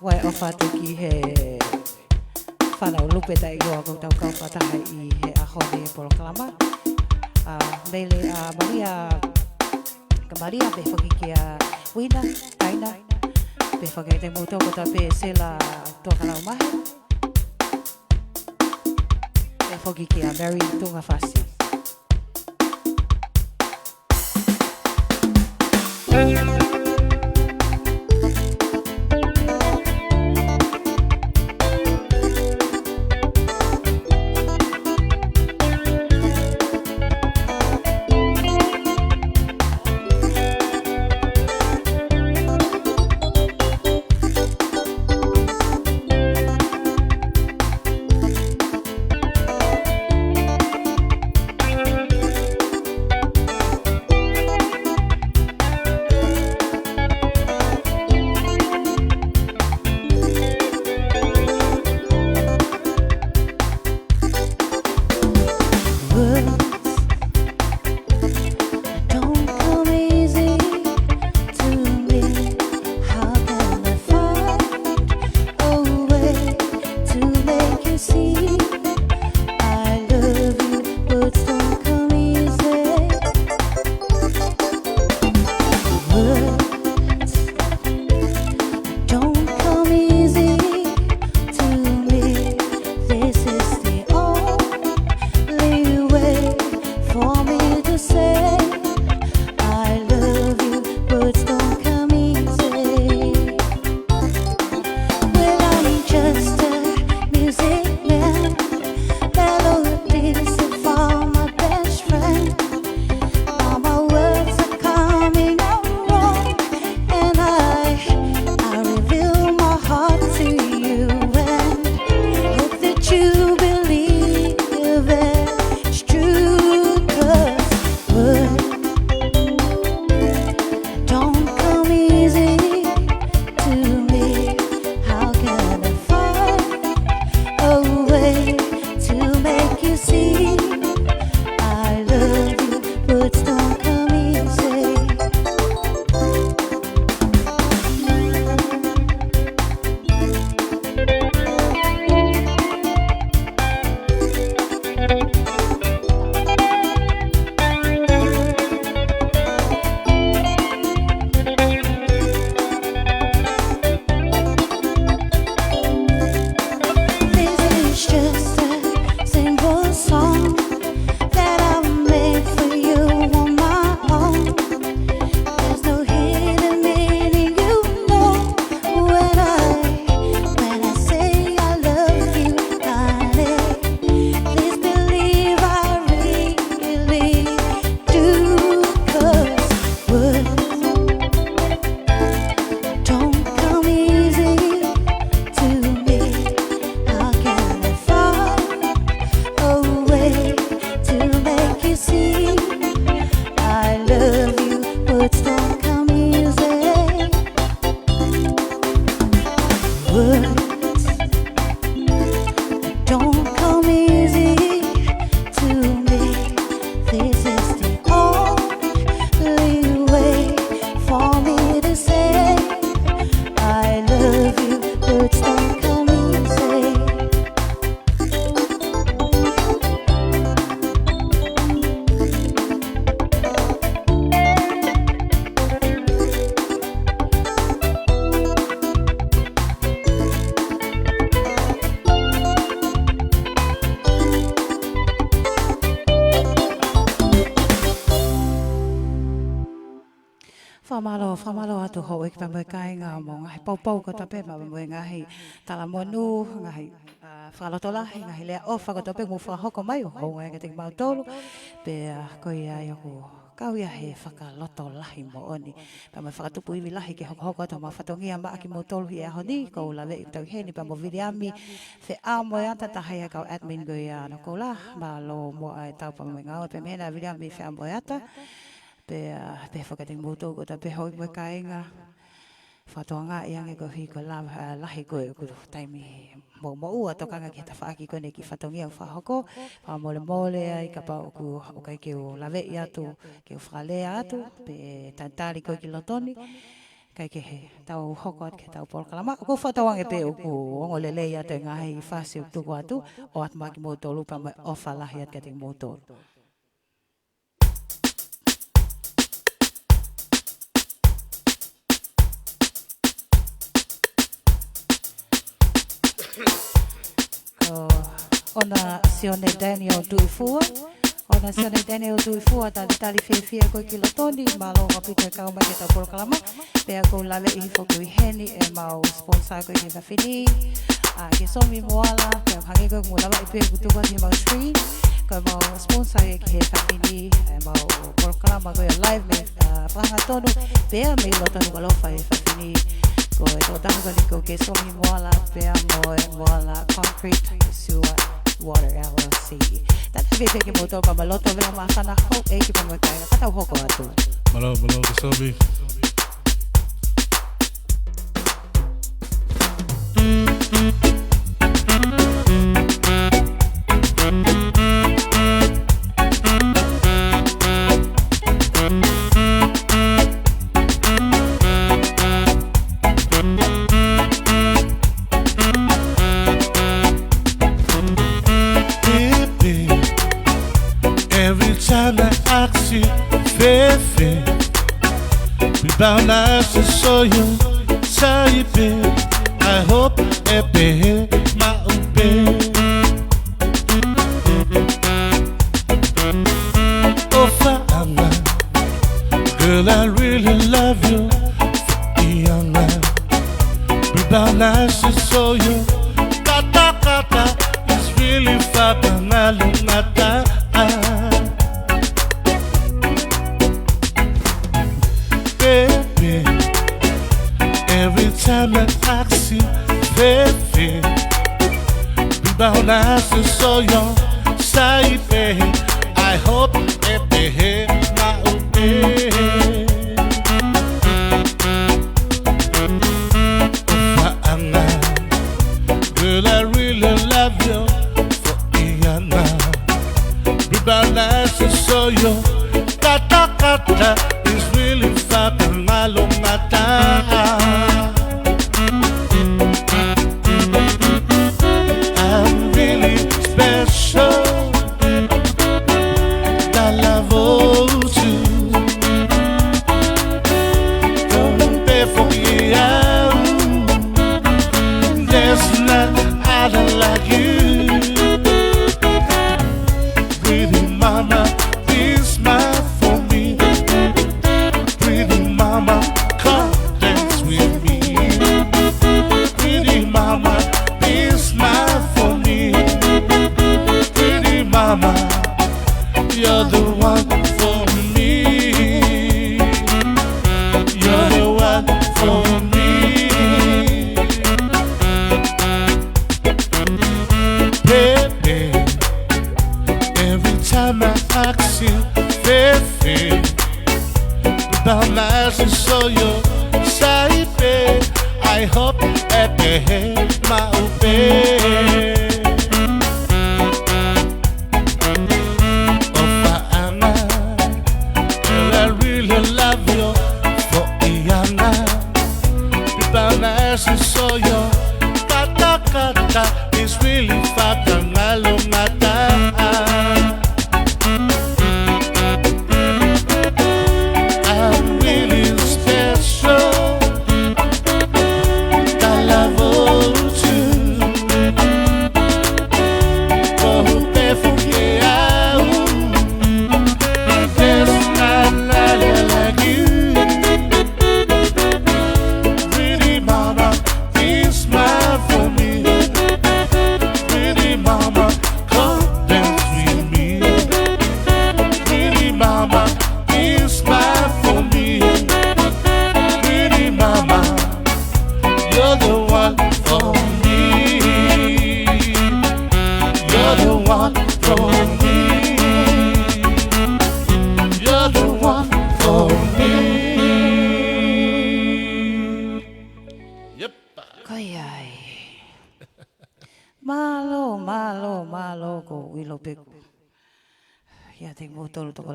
Wai o whātu ki he whanau lupe tai roa ko tau kau whataha I he ahone e polokalama. Mele Maria be whaki ki a Wina, Taina, be whaki te mūtau ko ta pe sela tōkanau mahe. Be whaki ki a Mary Tunga Whasi. Whamalo atu ho ek pamai kai ngā mo ngahi paupau ko tape ma mo ngahi tala monu ngahi whalotola ngahi lea o whakotope mo whahoko mai ho ngai ke te mautolu pe ko ia ia ko kau ia he whakaloto lahi mo oni pa mai whakatupu iwi lahi ke hoko to ma whatongia ma aki mautolu hi honi ko la le tau he ni pa mo viriami fe a mo ia tata hai kau admin go ia no ko la ma lo mo ai tau pa mai ngau pe mena viriami fe a mo ia ta pe whakating moto ko ta pe hoi mo kainga whatoanga i ange ko hi ko la lahi ko taimi mo ua tokanga ki ta whaaki ko ne ki whatongia u whahoko pa mole ai ka pa ku o kai ke o lawe i atu ke o whalea atu pe tantari ko ki lotoni kai ke he tau hokot ke tau por kalama ko whatawang e pe uku o le le ia te ngahi whasi o tuku atu o at maki mo tolu pa mai ofa lahi at kating mo tolu. Ona sione Daniel Duifua. Ona sione Daniel Duifua tali fia ko kilotoni malo kapito ka ma kita por kalama. Pe ko lale I foku heni e mau sponsor ko ki fini. Ke somi moala ke hangi ko mo lava pe butu ko ni mau screen. Ko mau sponsor ki fini e mau por kalama ko live me panga tonu pe me lo tonu ko lo fa fini. Ko e tanu ko ke somi moala pe moala concrete sewer Water LLC. That everything you moto pa maloto vela masana ho e ki pa mo kaya kata ho ko atu. Malo kasabi. Time I ask you, Fefe, we bound eyes to show you, say babe, I hope epe my ube. Oh, Fa'anga, girl, I really love you, Fa'anga. We bound eyes to show you, kata kata, it's really Fa'anga lumata. Every time I ask you, baby, we bound eyes to show your side, baby. I hope it be my obey. Girl, I really love you for Iana. We bound eyes to show you kata kata is really fucking malo mata. You're the one for me. You're the one for me. Baby, every time I ask you, baby, without my eyes to show you, say, baby, I hope at the head my obey. So yo kata kata is really fucking malo mata. I'm really special. I love you. Oh, for you. There's not like you. You're the one for me. You're the one for me. You're the one for me. Yep. Kayay. Malo ko wilo piku. Ya ting mo tolo to